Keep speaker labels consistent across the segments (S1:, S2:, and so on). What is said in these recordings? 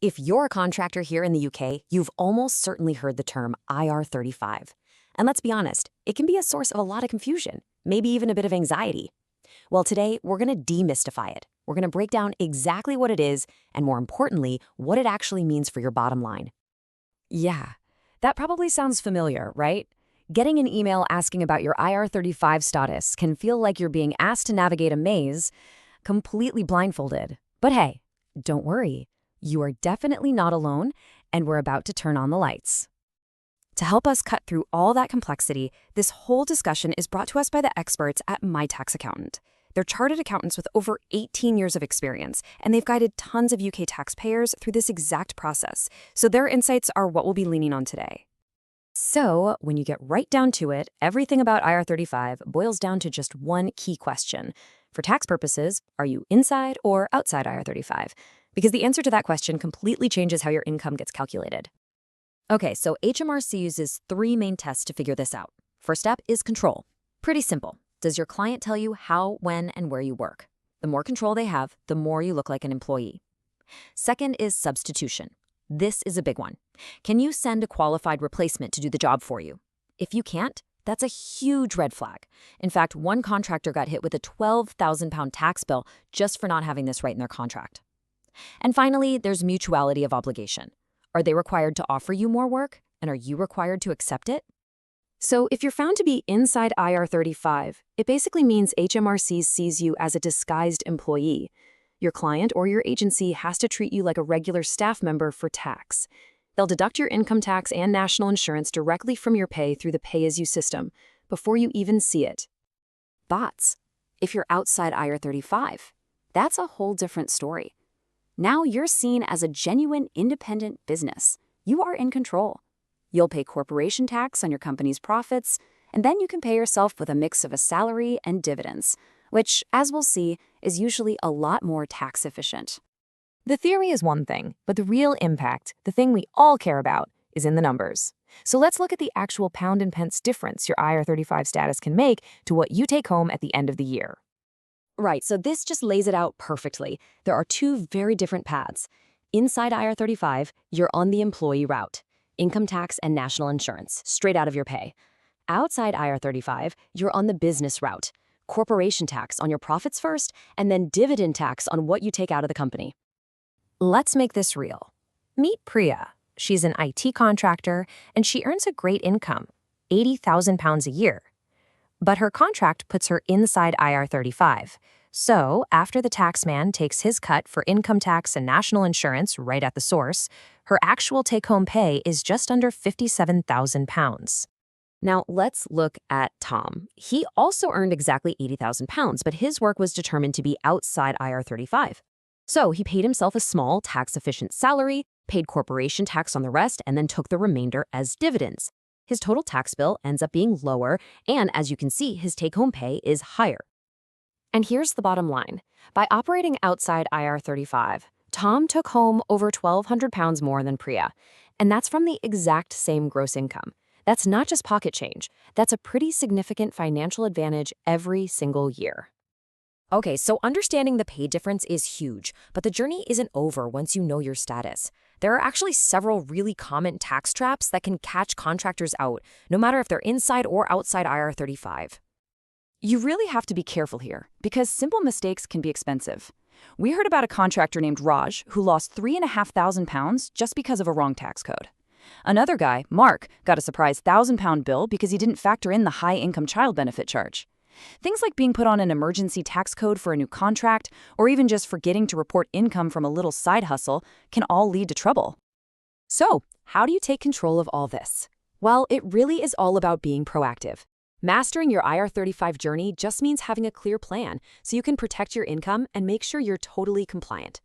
S1: If you're a contractor here in the UK, you've almost certainly heard the term IR35. And let's be honest, it can be a source of a lot of confusion, maybe even a bit of anxiety. Well, today, we're going to demystify it. We're going to break down exactly what it is, and more importantly, what it actually means for your bottom line. Yeah, that probably sounds familiar, right? Getting an email asking about your IR35 status can feel like you're being asked to navigate a maze, completely blindfolded. But hey, don't worry. You are definitely not alone, and we're about to turn on the lights. To help us cut through all that complexity, this whole discussion is brought to us by the experts at My Tax Accountant. They're chartered accountants with over 18 years of experience, and they've guided tons of UK taxpayers through this exact process, so their insights are what we'll be leaning on today. So, when you get right down to it, everything about IR35 boils down to just one key question. For tax purposes, are you inside or outside IR35? Because the answer to that question completely changes how your income gets calculated. Okay, so HMRC uses three main tests to figure this out. First step is control. Pretty simple. Does your client tell you how, when, and where you work? The more control they have, the more you look like an employee. Second is substitution. This is a big one. Can you send a qualified replacement to do the job for you? If you can't, that's a huge red flag. In fact, one contractor got hit with a £12,000 tax bill just for not having this right in their contract. And finally, there's mutuality of obligation. Are they required to offer you more work, and are you required to accept it? So if you're found to be inside IR35, it basically means HMRC sees you as a disguised employee. Your client or your agency has to treat you like a regular staff member for tax. They'll deduct your income tax and national insurance directly from your pay through the pay-as-you system before you even see it. But if you're outside IR35, that's a whole different story. Now you're seen as a genuine independent business. You are in control. You'll pay corporation tax on your company's profits, and then you can pay yourself with a mix of a salary and dividends, which, as we'll see, is usually a lot more tax efficient. The theory is one thing, but the real impact, the thing we all care about, is in the numbers. So let's look at the actual pound and pence difference your IR35 status can make to what you take home at the end of the year. Right, so this just lays it out perfectly. There are two very different paths. Inside IR35, you're on the employee route. Income tax and national insurance, straight out of your pay. Outside IR35, you're on the business route. Corporation tax on your profits first, and then dividend tax on what you take out of the company. Let's make this real. Meet Priya. She's an IT contractor, and she earns a great income, £80,000 a year. But her contract puts her inside IR35. So, after the taxman takes his cut for income tax and national insurance right at the source, her actual take-home pay is just under £57,000. Now, let's look at Tom. He also earned exactly £80,000, but his work was determined to be outside IR35. So, he paid himself a small, tax-efficient salary, paid corporation tax on the rest, and then took the remainder as dividends. His total tax bill ends up being lower, and as you can see, his take-home pay is higher. And here's the bottom line. By operating outside IR35, Tom took home over £1,200 more than Priya, and that's from the exact same gross income. That's not just pocket change. That's a pretty significant financial advantage every single year. Okay, so understanding the pay difference is huge, but the journey isn't over once you know your status. There are actually several really common tax traps that can catch contractors out, no matter if they're inside or outside IR35. You really have to be careful here, because simple mistakes can be expensive. We heard about a contractor named Raj who lost £3,500 just because of a wrong tax code. Another guy, Mark, got a surprise £1,000 bill because he didn't factor in the high-income child benefit charge. Things like being put on an emergency tax code for a new contract, or even just forgetting to report income from a little side hustle, can all lead to trouble. So, how do you take control of all this? Well, it really is all about being proactive. Mastering your IR35 journey just means having a clear plan so you can protect your income and make sure you're totally compliant.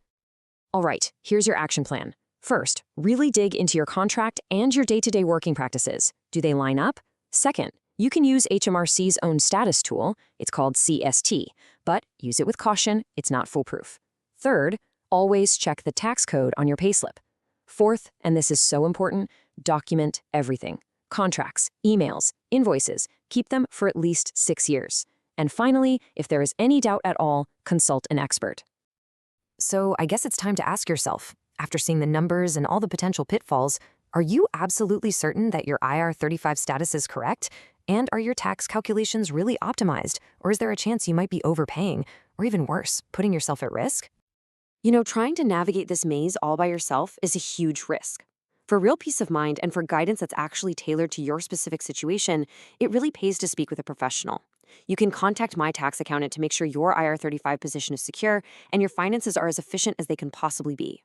S1: All right, here's your action plan. First, really dig into your contract and your day-to-day working practices. Do they line up? Second, you can use HMRC's own status tool. It's called CST, but use it with caution. It's not foolproof. Third, always check the tax code on your payslip. Fourth, and this is so important, document everything. Contracts, emails, invoices, keep them for at least 6 years. And finally, if there is any doubt at all, consult an expert. So I guess it's time to ask yourself, After seeing the numbers and all the potential pitfalls, are you absolutely certain that your IR35 status is correct? And are your tax calculations really optimized? Or is there a chance you might be overpaying, or even worse, putting yourself at risk? Trying to navigate this maze all by yourself is a huge risk. For real peace of mind and for guidance that's actually tailored to your specific situation, it really pays to speak with a professional. You can contact my tax accountant to make sure your IR35 position is secure and your finances are as efficient as they can possibly be.